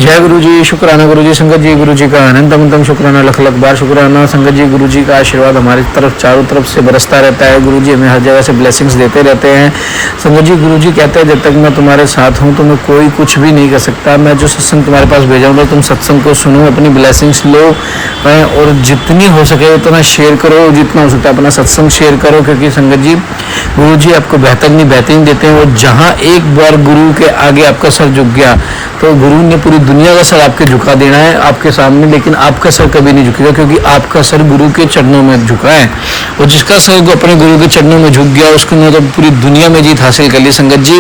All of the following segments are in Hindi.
जय गुरु जी, शुक्राना गुरु जी। संगत जी, गुरु जी का अनंत अनंतम शुक्राना, लख लख बार शुक्राना। संगत जी, गुरु जी का आशीर्वाद हमारी तरफ चारों तरफ से बरसता रहता है। गुरु जी हमें हर जगह से ब्लेसिंग्स देते रहते हैं। संगत जी, गुरु जी कहते हैं जब तक मैं तुम्हारे साथ हूँ तो मैं कोई कुछ भी नहीं कर सकता। मैं जो सत्संग तुम्हारे पास भेजाऊंगा तुम सत्संग को सुनो, अपनी ब्लेसिंग्स लो और जितनी हो सके उतना शेयर करो, जितना हो सकता है अपना सत्संग शेयर करो। क्योंकि संगत जी, गुरु जी आपको बेहतर नहीं बेहतरीन देते हैं। और जहाँ एक बार गुरु के आगे आपका सर झुक गया तो गुरु ने पूरी दुनिया का सर आपके झुका देना है आपके सामने, लेकिन आपका सर कभी नहीं झुकेगा क्योंकि आपका सर गुरु के चरणों में झुका है। और जिसका सर अपने गुरु के चरणों में झुक गया उसने तो पूरी दुनिया में जीत हासिल कर ली। संगत जी,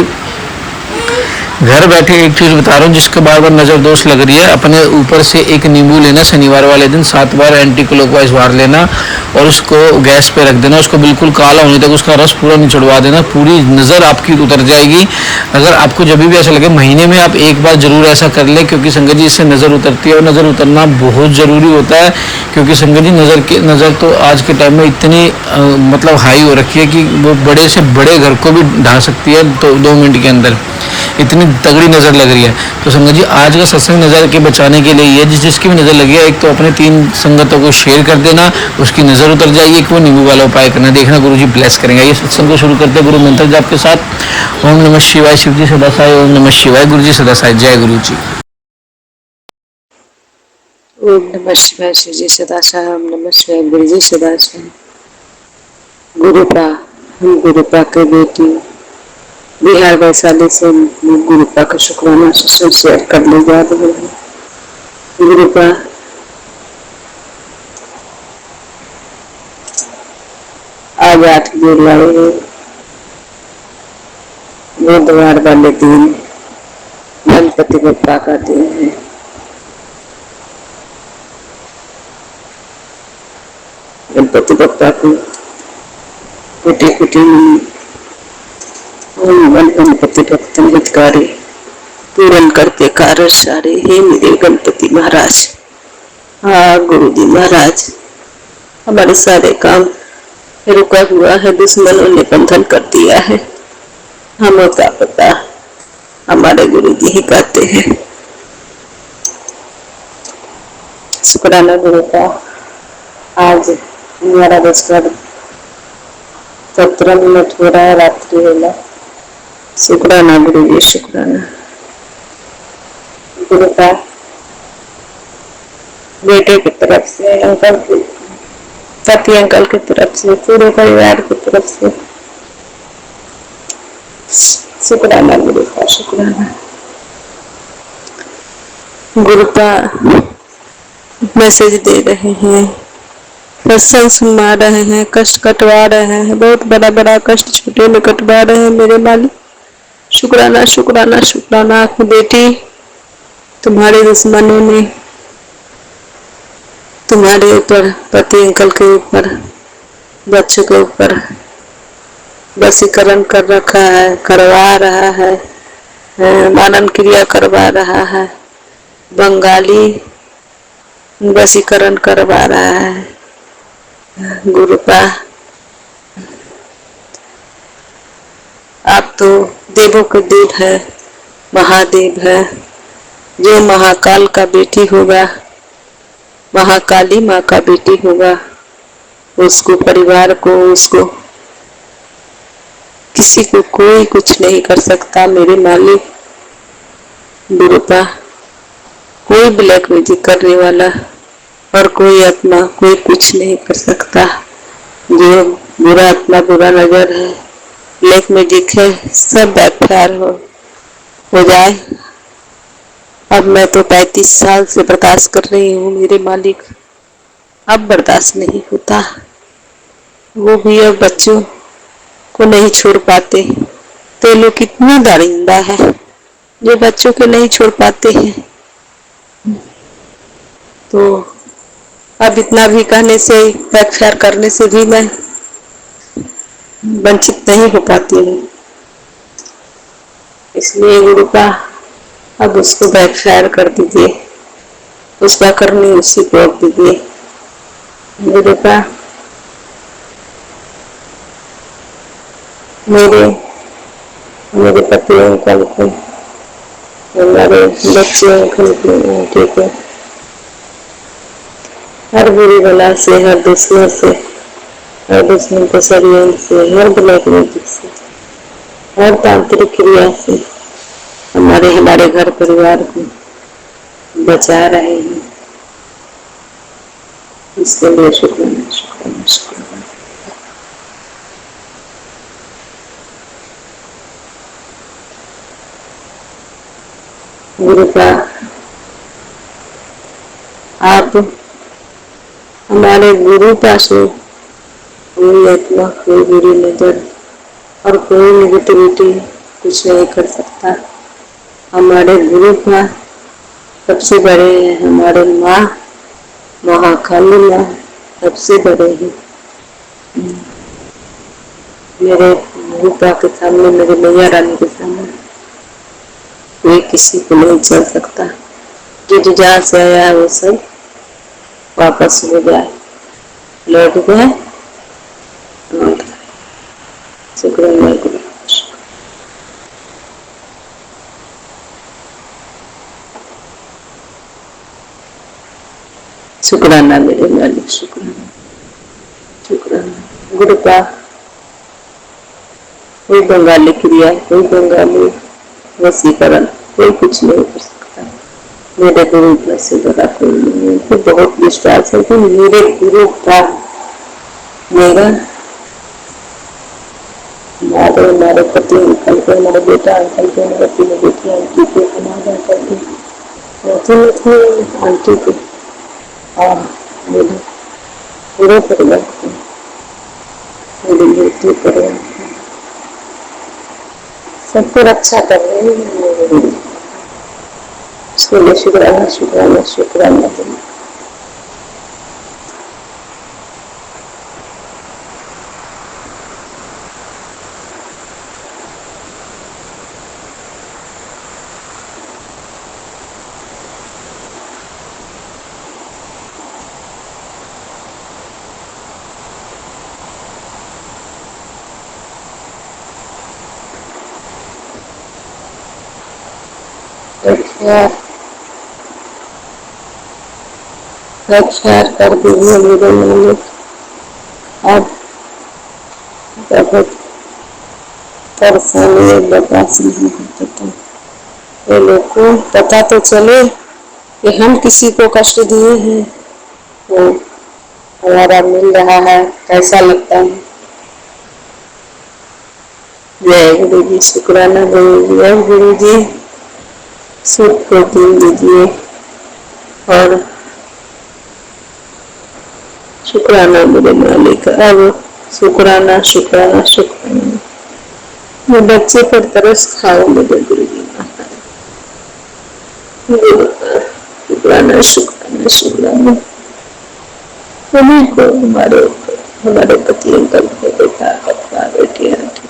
घर बैठे एक चीज बता रहा हूँ जिसके बार बार नजर दोष लग रही है, अपने ऊपर से एक नींबू लेना, शनिवार वाले दिन 7 बार एंटी क्लॉकवाइज वार लेना और उसको गैस पे रख देना, उसको बिल्कुल काला होने तक उसका रस पूरा निचड़वा देना, पूरी नज़र आपकी उतर जाएगी। अगर आपको जब भी ऐसा लगे महीने में आप एक बार जरूर ऐसा कर ले, क्योंकि संगत जी इससे नज़र उतरती है और नज़र उतरना बहुत ज़रूरी होता है। क्योंकि संगत जी नज़र तो आज के टाइम में इतनी मतलब हाई हो रखी है कि वो बड़े से बड़े घर को भी ढा सकती है तो 2 मिनट के अंदर, इतनी तगड़ी नज़र लग रही है। तो संगत जी, आज का सत्संग नज़र के बचाने के लिए ये जिसकी भी नज़र लगी है, एक तो अपने 3 संगतों को शेयर कर देना, उसकी नज़र उतर जाएगी, एक वो नींबू वाला उपाय करना, देखना गुरु जी ब्लेस करेंगे। ये सत्संग को शुरू करते हैं गुरु मंत्र जाप के साथ। ओम नमः शिवाय, शिव जी सदा साई। ओम नमः शिवाय, गुरु जी सदा साई। जय गुरु जी। ओम नमः शिवाय, शिव जी सदा साई। ओम नमः शिवाय, गुरु जी सदा साई। गुरुपा के बेटी बिहार वैशाली से गुरुपा का शुक्राना शेयर कर ले जा रहे हैं। गुरुपा आज 8 जुलाई बुधवार वाले दिन गणपति बप्पा का दिन है। गणपति बप्पा को कोटि कोटि गणपति भक्तन हितकारी पूर्ण करते कार्य सारे। हे मेरे गणपति महाराज, हाँ गुरु जी महाराज, हमारे सारे काम रुका हुआ है, दुश्मनों ने बंधन कर दिया है, हमें क्या पता, हमारे गुरु जी ही कहते हैं। शुक्राना गुरु का। आज 11:17 हो रहा है, रात्रि होला। शुक्राना गुरु जी, शुक्राना गुरु का। बेटे की तरफ से, अंकल की, पति अंकल की तरफ से, पूरे परिवार की तरफ से शुक्राना गुरु का, शुक्राना। गुरु का मैसेज दे रहे हैं, सत्संग सुना रहे हैं, कष्ट कटवा रहे हैं, बहुत बड़ा बड़ा कष्ट छोटे में कटवा रहे हैं मेरे मालिक। शुक्राना शुक्राना शुक्राना। बेटी, तुम्हारे दुश्मनों ने तुम्हारे ऊपर, पति अंकल के ऊपर, बच्चों के ऊपर वशीकरण कर रखा है, करवा रहा है, मानन क्रिया करवा रहा है, बंगाली वशीकरण करवा रहा है। गुरु का, आप तो देवों के देव है, महादेव है, जो महाकाल का बेटी होगा, महाकाली माँ का बेटी होगा, उसको, परिवार को, उसको किसी को कोई कुछ नहीं कर सकता मेरे मालिक। गुरु का, कोई ब्लैक मैजिक करने वाला और कोई आत्मा कोई कुछ नहीं कर सकता। जो बुरा आत्मा, बुरा नजर है, ब्लैक मैजिक है, सब बैकफायर हो जाए। अब मैं तो 35 साल से बर्दाश्त कर रही हूँ मेरे मालिक, अब बर्दाश्त नहीं होता। वो भी अब बच्चों को नहीं छोड़ पाते, तो लोग कितना दरिंदा है जो बच्चों को नहीं छोड़ पाते हैं। तो अब इतना भी कहने से, बैकफायर करने से भी मैं वंचित नहीं हो पाती हूँ। इसलिए गुरु का, अब उसको बैकफायर कर दीजिए, उसका करनी उसी को रोक दीजिए। गुरु का, मेरे पति अंकल को हमारे बच्चे घर में ठीक है, हर बुरी बला से, हर दुश्मन से, हर दुश्मन के षड्यंत्र से, हर ब्लैक मैजिक से, हर तांत्रिक क्रिया से हमारे घर परिवार को बचा रहे हैं। इसके लिए शुक्राना शुक्राना शुक्राना। गुरु का आप हमारे गुरु पास कोई आत्मा, कोई बुरी नजर और कोई नेगेटिविटी कुछ नहीं कर सकता। हमारे गुरु का सबसे बड़े हैं हमारे माँ महाकाली माँ, सबसे बड़े हैं। मेरे गुरु के सामने, मेरे मैया रानी के सामने कोई किसी को नहीं चल सकता। जो जहाँ से आया है वो सब वापस हो जाए, लौट गए। शुक्राना गुरु, शुक्राना मेरे मालिक, शुक्राना शुक्राना। गुरु का कोई बंगाली क्रिया, कोई बंगाली वसीकरण, कोई कुछ नहीं कर सकता। मेरे गुरु से बड़ा कोई नहीं है। तो बहुत विश्वास है कि मेरे गुरु का मेरा हमारे पति अंकल को, हमारे बेटा अंकल को, हमारे तीनों बेटी आंटी को, हमारा अंकल को, आंटी को और मेरे पूरे परिवार को, मेरी बेटी परिवार को, सबको रक्षा कर रहे हैं। इसके लिए शुक्राना शुक्राना शुक्राना। रक्षा कर दीजिए मेरे मालिक। अब बहुत परेशानी बर्दाश्त नहीं होता था। ये लोग को पता तो चले कि हम किसी को कष्ट दिए हैं, वो हमारा मिल रहा है, कैसा लगता है। जय गुरु जी, शुक्राना गुरु जी। और गुरु जी सुख को दिन दीजिए और शुक्राना मेरे मालिक। अब शुक्राना शुक्राना शुक्राना। मैं बच्चे पर तरस खाओ मेरे गुरु जी, शुक्राना शुक्राना शुक्राना। सभी को, हमारे पति अंकल को, बेटा पप्पा बेटी आंटी,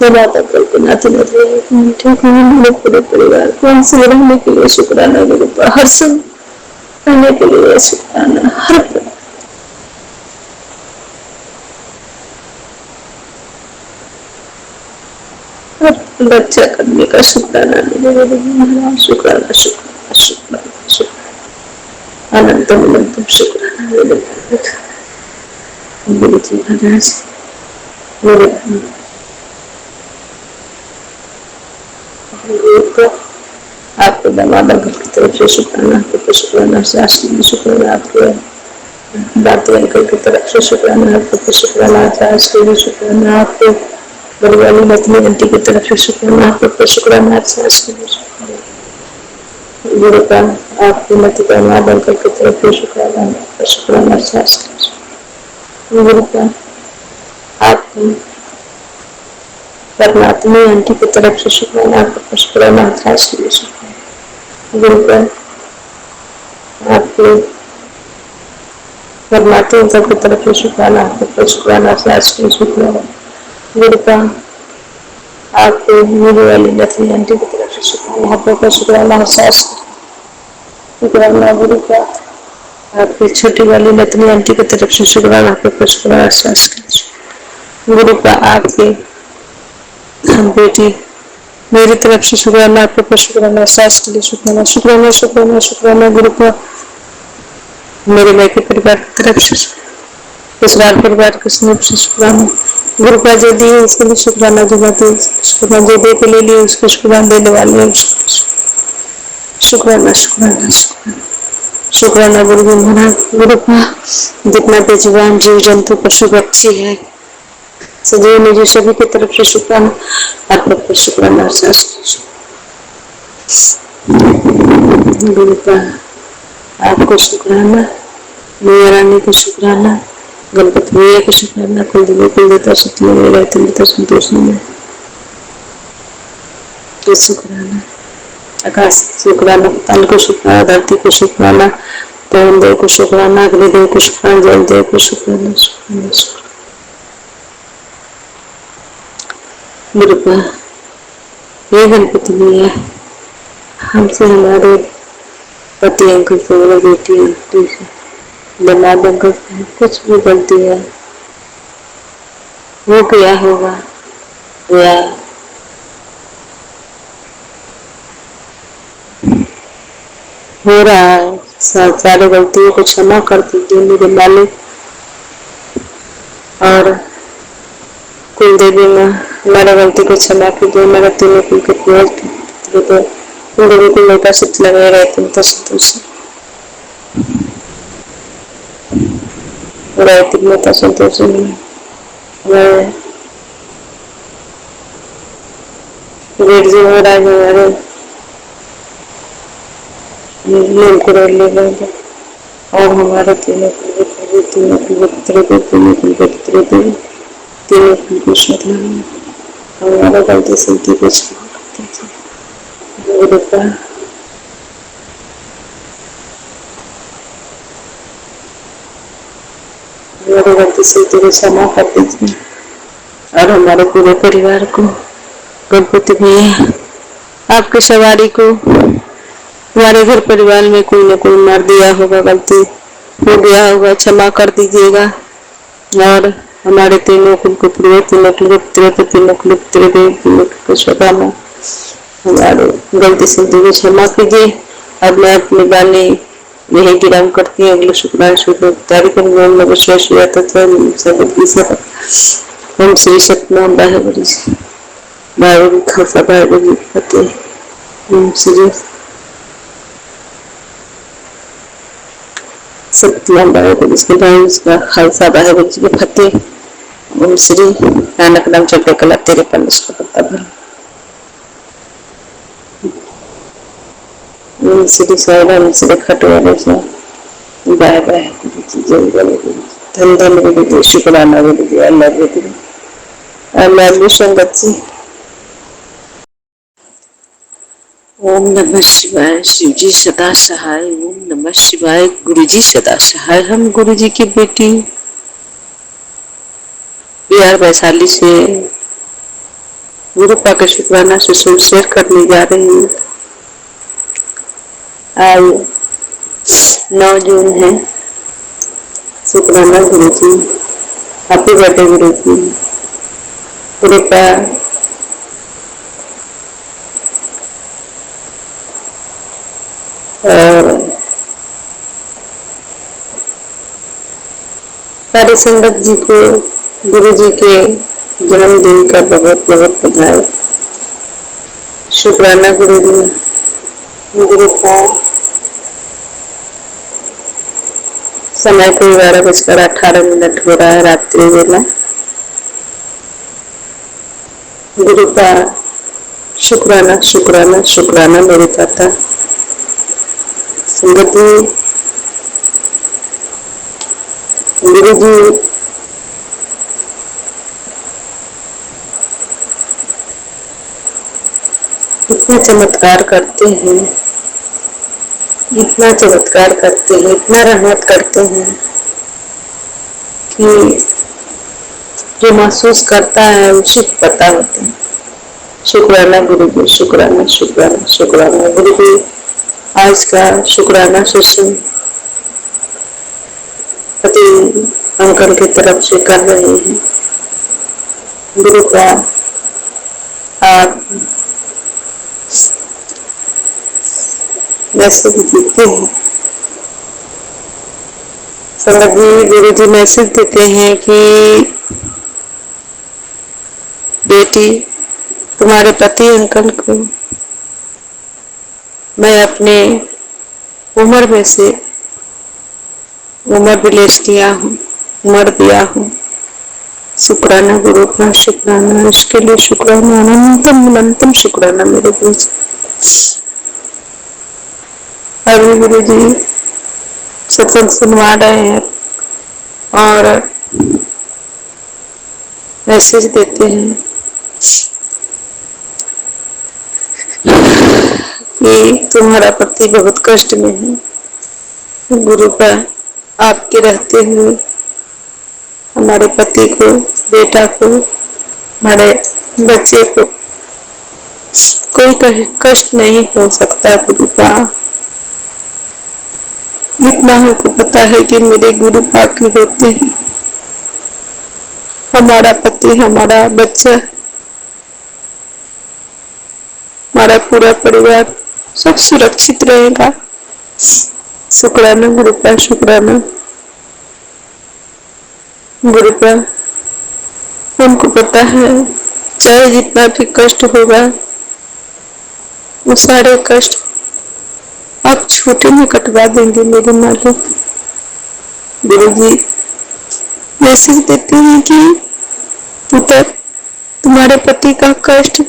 नाती नाती पूरे परिवार को हमसे रहने के लिए शुक्राना गुरु पर, हर समय रहने के लिए शुक्राना, हर रक्षा करने का शुक्राना मेरे गुरु महाराज। शुक्राना शुक्राना शुक्राना शुक्राना, अनंतम अनंतम शुक्राना मेरे गुरु जी महाराज। मेरे आपके दमाद की तरफ से शुक्राना, आपको शुक्राना, शास्त्री शुक्राना, आपके दाती अंकल की तरफ से शुक्राना, आपको शुक्राना, शास्त्री शुक्राना, आपको बड़ी वाली लक्ष्मी आंटी की तरफ से शुक्राना, आपको शुक्राना, शास्त्री गुरु का आपके मत दमाद अंकल की तरफ से शुक्राना, आपको शुक्राना, शास्त्री गुरु का आपको परमात्मा आंटी की तरफ से शुक्राना, आपको शुक्राना, शास्त्री गुरु का आपके परमात्मा अंकल की तरफ से शुक्राना, आपको शुक्राना, शास्त्री शुक्राना गुरु का आपके मेरी वाली लक्ष्मी आंटी की तरफ से शुक्राना, आपको शुक्राना, शास्त्री शुक्राना गुरु का आपकी छोटी वाली लक्ष्मी आंटी की तरफ से शुक्राना, आपको शुक्राना, शास्त्री गुरु का आपके बेटी मेरी तरफ से शुक्राना, आपके ऊपर शुक्राना, सास के लिए शुक्राना, शुक्राना शुक्राना शुक्राना गुरु का, मेरे मायके परिवार की तरफ से, ससुराल परिवार की तरफ से शुक्राना, गुरु का जो दिए उसके लिए शुक्राना, जो ना दिए शुक्राना, जो दे के ले लिए उसको शुक्राना, देने वाले शुक्राना शुक्राना शुक्राना शुक्राना गुरु जी महाराज, गुरु का जितना बेजुबान जीव जंतु पशु पक्षी है सजीव निजी सभी की तरफ से शुक्राना, आपको पर शुक्राना, गुरु का आपको शुक्राना, मैया रानी को शुक्राना, गणपति मैया को शुक्राना, कुल देवी कुल देवता शक्ति में संतोष में तो शुक्राना, आकाश शुक्राना, पाताल को शुक्राना, धरती को शुक्राना, पवन देव को शुक्राना, अग्निदेव को शुक्राना, जल देव को शुक्राना, शुक्राना शुक्राना गुरु का, ये गणपति मैया हमसे हमारे पति अंकल से मेरे बेटी आंटी से दामाद अंकल से कुछ भी गलती है वो किया होगा या हो रहा है, सारे गलतियों को क्षमा कर दीजिए मेरे मालिक, और कुल देवी माँ हमारा गलती को क्षमा कीजिए, मेरा तीनों कुल के कुल देवी को मेटा सिद्ध लगे रहते हैं संतोष रहती मेटा संतोष मैं रेड जी महाराज हमारे नीम को ले गए और हमारे तीनों कुल तीनों कुल तीनों कुल तीनों कुछ मतलब हमारा गलती सही को क्षमा करते थे, हमारी गलती सही को क्षमा कर दीजिए, और हमारे पूरे परिवार को गणपति भैया आपकी सवारी को, हमारे घर परिवार में कोई न कोई मार दिया होगा, गलती हो गया होगा, क्षमा कर दीजिएगा, और हमारे तीनों कुल को पूरे तीनों कुल तीनों कुल तीनों को शुक्राना, हमारे गलती से को क्षमा कीजिए, अब मैं अपनी बानी यही विराम करती हूँ, अगले शुक्राना शुक्र तारीख ओम श्री सतनाम बाहेबरी बाहेबरी खालसा बाहेबरी फतेह, ओम श्री सतनाम बाहेबरी इसका खालसा बाहेबरी की फतेह, ओम श्री नानक नाम चढ़ते कला तेरे परमेश्वर पत्ता भर, ओम श्री साईराम श्री खटवाले से बाय बाय जय जय धन धन गुरु शुक्राना गुरु जी, अल्लाह गुरु, अल्लाह संगत जी। ओम नमः शिवाय, शिव जी सदा सहाय, ओम नमः शिवाय, गुरु जी सदा सहाय। हम गुरु जी की बेटी बिहार वैशाली से गुरु पा के शुक्राना से शेयर करने जा रही हूँ। आज 9 जून है, शुक्राना गुरु जी, हैप्पी बर्थडे गुरु जी, गुरु का सारी संगत जी को गुरु जी के जन्मदिन का बहुत बहुत बधाई। शुक्राना गुरु जी। गुरु का समय को 12:18 हो रहा है रात्रि वेला। गुरु का शुक्राना शुक्राना शुक्राना मेरे पाता संगत गुरु जी इतना चमत्कार करते हैं, इतना चमत्कार करते हैं, इतना रहमत करते हैं कि जो महसूस करता है उसे पता होता है। शुक्राना गुरु जी, शुक्राना शुक्राना शुक्राना गुरु जी। आज का शुक्राना सेशन पति अंकल की तरफ से कर रहे हैं। गुरु का आप मैसेज देते हैं। संगत जी, गुरु जी मैसेज देते हैं कि बेटी, तुम्हारे पति अंकल को मैं अपने उम्र में से उम्र विलेज किया हूँ, उम्र दिया हूँ। शुक्राना गुरु का, शुक्राना, इसके लिए शुक्राना, अनंतम अनंतम शुक्राना मेरे गुरु जी। अभी गुरु जी सत्संग सुनवा रहे हैं और मैसेज देते हैं कि तुम्हारा पति बहुत कष्ट में है। गुरु का आपके रहते हुए हमारे पति को, बेटा को, हमारे बच्चे को कोई कष्ट नहीं हो सकता। गुरु का इतना हमको पता है कि मेरे गुरु पाक होते हैं, हमारा पति, हमारा बच्चा, हमारा पूरा परिवार सब सुरक्षित रहेगा। शुक्राना गुरु का, शुक्राना गुरु का। उनको पता है चाहे जितना भी कष्ट होगा वो सारे कष्ट आप छोटे में कटवा देंगे मेरे मालिक। गुरु जी मैसेज देते हैं कि पुत्र, तुम्हारे पति का कष्ट,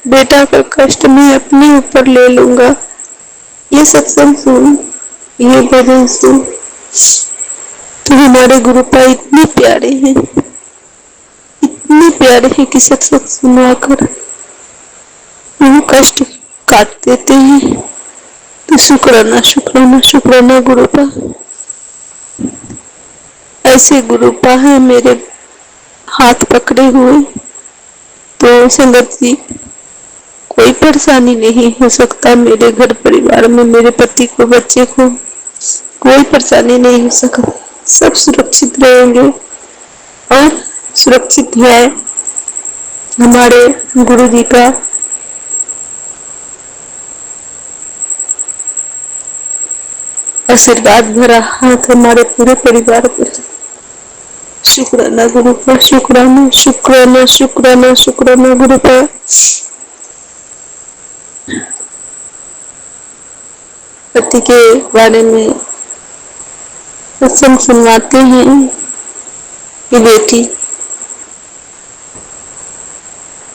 बेटा का कष्ट मैं अपने ऊपर ले लूंगा। ये सत्संग सुन, ये भजन सुन। तो हमारे गुरु पा इतने प्यारे हैं, इतने प्यारे हैं कि सत्संग सुनवाकर वो कष्ट काट देते हैं। तो शुक्राना, शुक्राना, शुक्राना गुरु पा। ऐसे गुरु पा है मेरे हाथ पकड़े हुए। तो संगत जी, कोई परेशानी नहीं हो सकता मेरे घर परिवार में, मेरे पति को, बच्चे को कोई परेशानी नहीं हो सकता। सब सुरक्षित रहेंगे और सुरक्षित है हमारे गुरु जी का आशीर्वाद भरा हाथ हमारे पूरे परिवार पर। शुक्राना गुरु का, शुक्राना, शुक्राना, शुक्राना, शुक्राना गुरु का। पति के बारे में सत्संग सुनवाते हैं कि बेटी,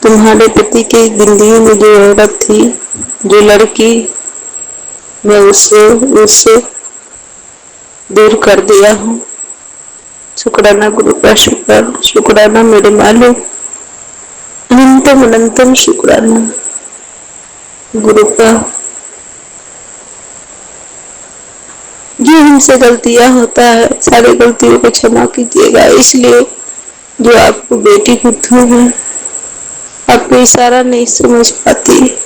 तुम्हारे पति की जिंदगी में जो औरत थी, जो लड़की, मैं उससे दूर कर दिया हूँ। शुक्राना गुरु का, शुक्राना, शुक्राना मेरे मालिक, अनंतम अनंतम शुक्राना गुरु का। जो हमसे गलतियां होता है, सारी गलतियों को क्षमा कीजिएगा। इसलिए जो आपको बेटी बुद्धू है, आपको इशारा नहीं समझ पाती,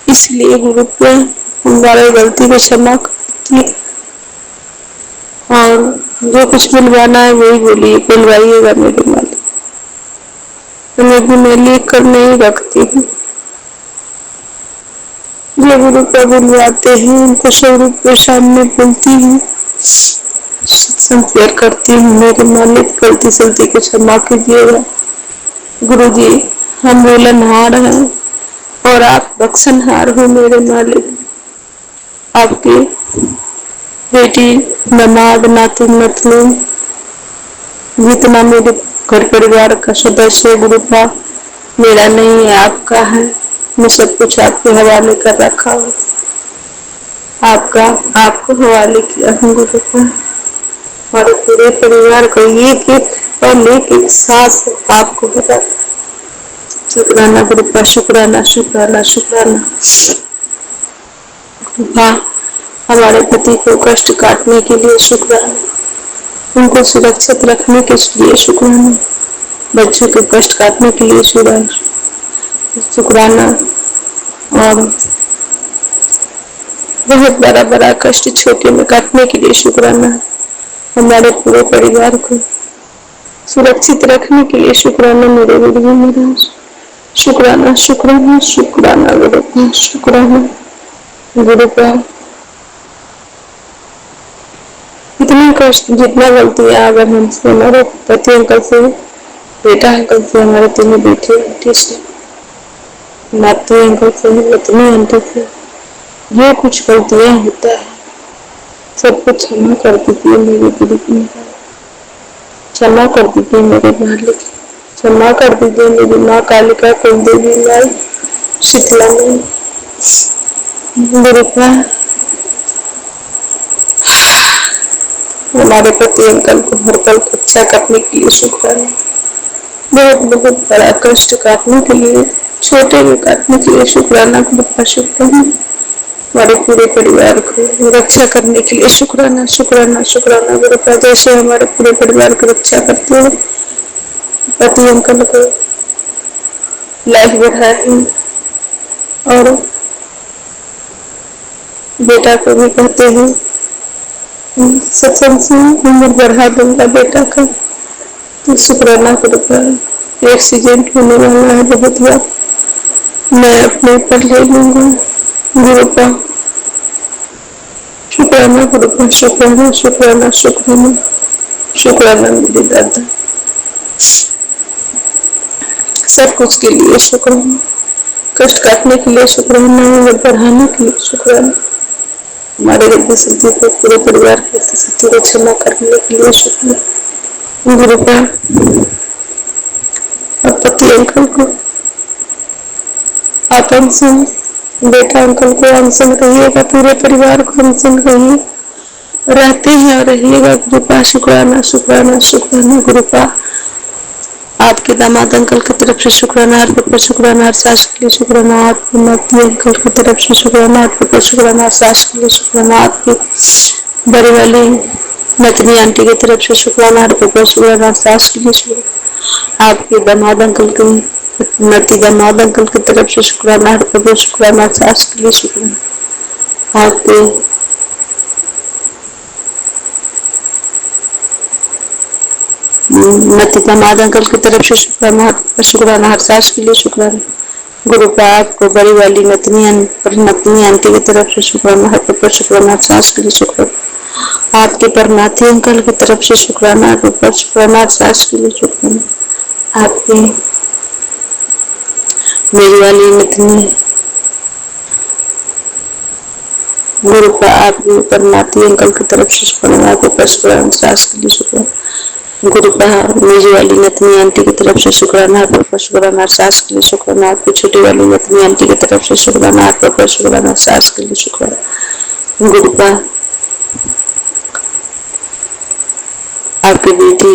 इसलिए गुरु पे हमारी गलती को क्षमा कीजिए। और जो कुछ मिलवाना है वही बोलिए, मिलवाइएगा मेरे मालिक। मैं लिख कर नहीं रखती हूँ। जो गुरु पर बुलवाते हैं उनको स्वरूप के सामने बोलती हूँ, संपेयर करती हूँ। मेरे मालिक गलती सलती को क्षमा कीजिएगा। गुरु जी, हम बोलनहार हैं और आप बख्शनहार हो मेरे मालिक। आपकी बेटी, नमाज, नाती, नतनी, जितना मेरे घर परिवार का सदस्य गुरु का मेरा नहीं है, आपका है। मैं सब कुछ आपके हवाले कर रखा हूँ। आपको हवाले किया हूँ गुरु का। हमारे पूरे परिवार को एक एक और एक सांस आपको बता। शुक्राना गुरु का, शुक्राना, शुक्राना, शुक्राना गुरु का। हमारे पति को कष्ट काटने के लिए शुक्राना, उनको सुरक्षित रखने के लिए शुक्राना, बच्चों के कष्ट काटने के लिए शुक्राना, और बहुत बड़ा बड़ा कष्ट छोटे में काटने के लिए शुक्राना, हमारे पूरे परिवार को सुरक्षित रखने के लिए शुक्राना मेरे गुरु जी महाराज। शुक्राना, शुक्राना, शुक्राना गुरु का, शुक्राना। गुरु का इतना कष्ट, जितना गलतियां अगर हमसे, हमारे पति अंकल से, बेटा अंकल से, हमारे तीनों बेटे आंटी से, नाती अंकल से, रत्नी आंटी से, जो कुछ गलतियां होता है सब कुछ क्षमा कर दीजिए मेरे गुरु की, क्षमा कर दीजिए मेरे मालिक, क्षमा कर दीजिए मेरी माँ कालिका, कुलदेवी माई, शीतला माई। गुरु का हमारे पति अंकल को हर पल रक्षा करने के लिए शुक्राना, बहुत बहुत बड़ा कष्ट काटने के लिए, छोटे में काटने के लिए शुक्राना, गुरु का शुक्राना, हमारे पूरे परिवार को रक्षा करने के लिए शुक्राना, शुक्राना, शुक्राना गुरु का, जैसे हमारे पूरे परिवार को रक्षा करते हैं, पति अंकल को लाइफ बढ़ाए और बेटा को भी कहते हैं सत्संग से उम्र बढ़ा दूंगा बेटा का, तो शुक्राना गुरु का। एक्सीडेंट होने वाला है बहुत बार, मैं अपने ऊपर ले लूंगा गुरु का, शुक्राना गुरु का, शुक्राना, शुक्राना, शुक्राना, शुक्राना मेरे दादा, सब कुछ के लिए शुक्राना, कष्ट काटने के लिए शुक्राना, उम्र बढ़ाने के लिए शुक्राना, हमारे गलती सिद्धि को, पूरे परिवार की गलती सिद्धि को क्षमा करने के लिए शुक्राना गुरु का। और पति अंकल को आप अनशन, बेटा अंकल को अनशन कहिएगा, पूरे परिवार को अनशन कहिए, रहते हैं और रहिएगा गुरु का, शुक्राना, शुक्राना, शुक्राना गुरु का। आपके दामाद अंकल की तरफ से शुक्राना, हर पर शुक्राना, हर सास के लिए शुक्राना, आपके नाती अंकल की तरफ से शुक्राना, हर पर शुक्राना, हर सास के लिए शुक्राना, आपके बड़े वाले नतनी आंटी की तरफ से शुक्राना, हर पर शुक्राना, हर सास के लिए शुक्राना, आपके दामाद अंकल के नती दामाद अंकल की तरफ से शुक्राना, हर पर शुक्राना, हर सास के लिए शुक्राना, आपके नती दामाद अंकल की तरफ से शुक्राना, शुक्राना, हर सास के लिए शुक्राना गुरु का। आपको बड़ी वाली नतनी आंटी की तरफ से शुक्राना, हर पर शुक्राना, हर सास के लिए शुक्राना, आपके परनाथी अंकल की तरफ से शुक्राना, हर पर शुक्राना, हर सास के लिए शुक्राना, आपके मेरी वाली नतनी गुरु का, आपके परनाथी अंकल की तरफ से शुक्राना, हर पर शुक्राना, सास के लिए शुक्राना गुरु का। मेरी वाली नतनी आंटी की तरफ से शुक्राना, हर पर शुक्राना, हर सास के लिए शुक्राना, आपकी छोटी वाली नतनी आंटी की तरफ से शुक्राना, हर पर शुक्राना, हर सास के लिए शुक्राना गुरु का। आपकी बेटी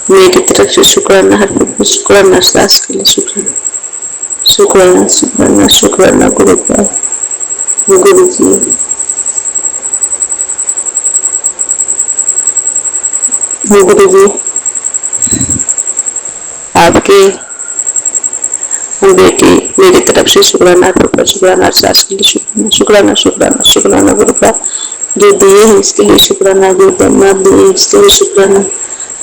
मेरी तरफ से शुक्राना, हर पर शुक्राना, हर सास के लिए शुक्राना, शुक्राना, शुक्राना, शुक्राना गुरु का। गुरु जी गुरु जी आपके बेटी मेरी तरफ से शुक्राना, पर शुक्राना, सास के लिए शुक्राना, शुक्राना, शुक्राना, शुक्राना गुरु का। जो दिए हैं इसके लिए शुक्राना, जो दामाद दिए इसके लिए शुक्राना,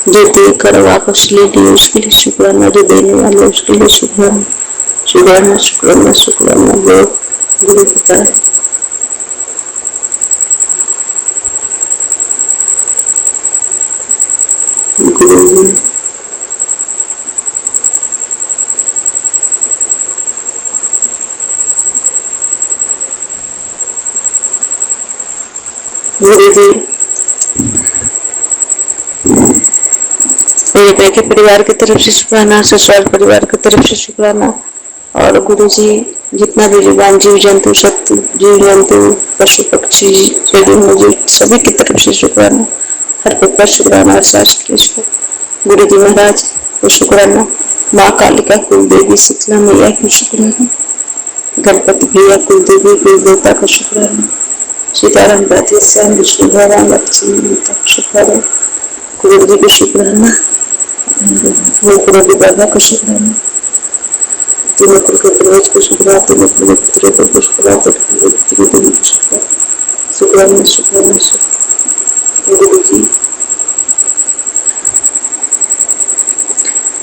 जो दे कर वापस ले लिए उसके लिए शुक्राना, जो देने वाले उसके लिए शुक्राना, शुक्राना, शुक्राना, शुक्राना गुरु पिता। गुरु जी मेरे पैके परिवार की तरफ से शुक्राना, ससुराल परिवार की तरफ से शुक्राना, और गुरु जी जितना भी जीवान जीव जंतु शक्ति जीव जंतु पशु पक्षी जीव सभी की तरफ से शुक्राना, हर पर शुक्राना, हर सास के लिए गुरु जी महाराज को शुक्राना, माँ कालिका कुलदेवी शीतला मैया को शुक्राना, गणपति भैया कुलदेवी कुल देवता का शुक्राना, सीताराम राधे श्याम विष्णु भगवान लक्ष्मी देवता को शुक्राना, गुरु जी को शुक्राना, गुरु दादा को शुक्राना, तीनों कुल के पूर्वज को शुक्राना, तीनों कुल के पुत्रों को शुक्राना, शुक्राना, शुक्राना, गुरु जी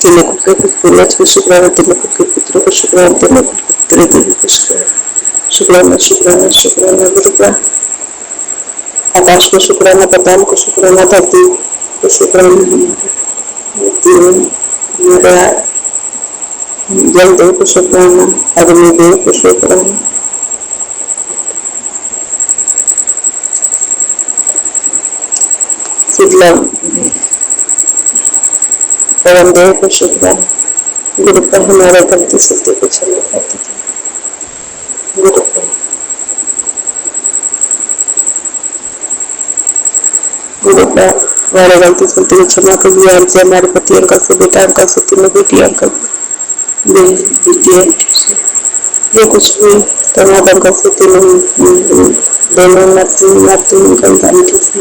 तीनों कुल के पूर्वज को शुक्राना, तीनों कुल के पुत्रों को शुक्राना, तीनों कुल के पुत्र देवी को शुक्राना, शुक्राना शुक्राना शुक्राना गुरुपा। आकाश को शुक्राना, पाताल को शुक्राना, धरती को शुक्राना, मेरा जल देव को शुक्राना, अग्नि देव को शुक्राना, शीतला पवन देव को शुक्राना। गुरु पर हमारा गलती सत्य को क्षमा कर दीजिए। गुरु पर हमारे गलती सत्य को क्षमा कर दिया। हमारे पति अंकल से, बेटा अंकल से, तीनों बेटी अंकल बेटी जो कुछ भी तमाम अंकल से, तीनों दोनों नाती अंकल आंटी से,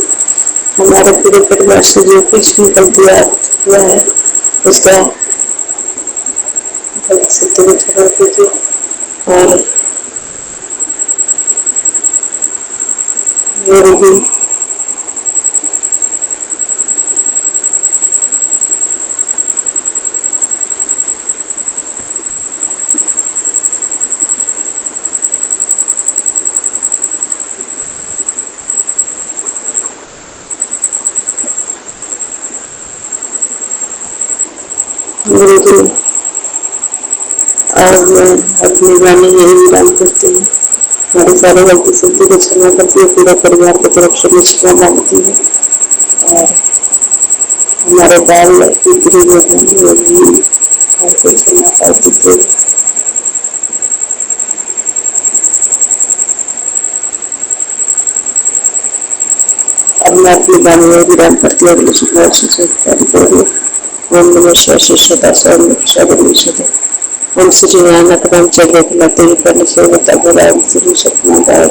हमारे पूरे परिवार से जो कुछ भी गलती हुआ है उसका गलती सत्य को क्षमा कीजिए। और मेरे भी गुरु जी, और मैं अपनी वाणी यही विराम करती हूँ। हमारी सारी गलती सत्य को क्षमा करती है, पूरा परिवार की तरफ से मैं क्षमा मांगती हूँ। और हमारे बाल पितरी जो हैं वो भी हमसे क्षमा पाती थे। अब मैं अपनी वाणी यही विराम करती हूँ। अगले शुक्रवार से कार्य करेंगे। ओम नमः शिवाय सदा सदा ओम श्री नानक राम चंद्र कुलते ही पहले से बता बोला श्री सपना दाय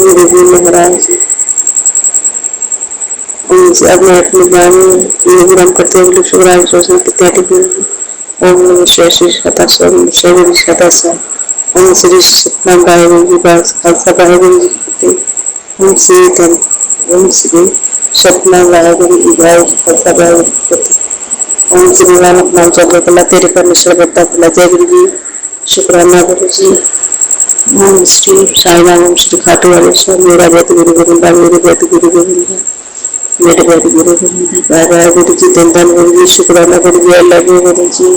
मेरे महाराज उनसे अब मैं अपनी वाणी ये विराम करते हुए शुक्रान सोचने की तैयारी करूँगी। ओम नमः शिवाय श्री सदा सदा ओम श्री सतनाम वाहेगुरु जी खालसा वाहेगुरु जी फतेह। ओम श्री धन ओम श्री सतनाम वाहेगुरु जी खालसा वाहेगुरु फतेह। ओम श्री नानक नाम चंद्र कला तेरे परमेश्वर बता खुला। जय गुरु जी, शुक्राना गुरु जी। ओम श्री साई राम, ओम श्री खाटू वाले स्वामी। मेरा बेट गुरु गोविंदा, मेरे बेट गुरु गोविंदा, मेरे बेट गुरु गोविंदा। बाय बाय गुरु जी, धन धन गुरु जी, शुक्राना गुरु जी, I love you Guru ji.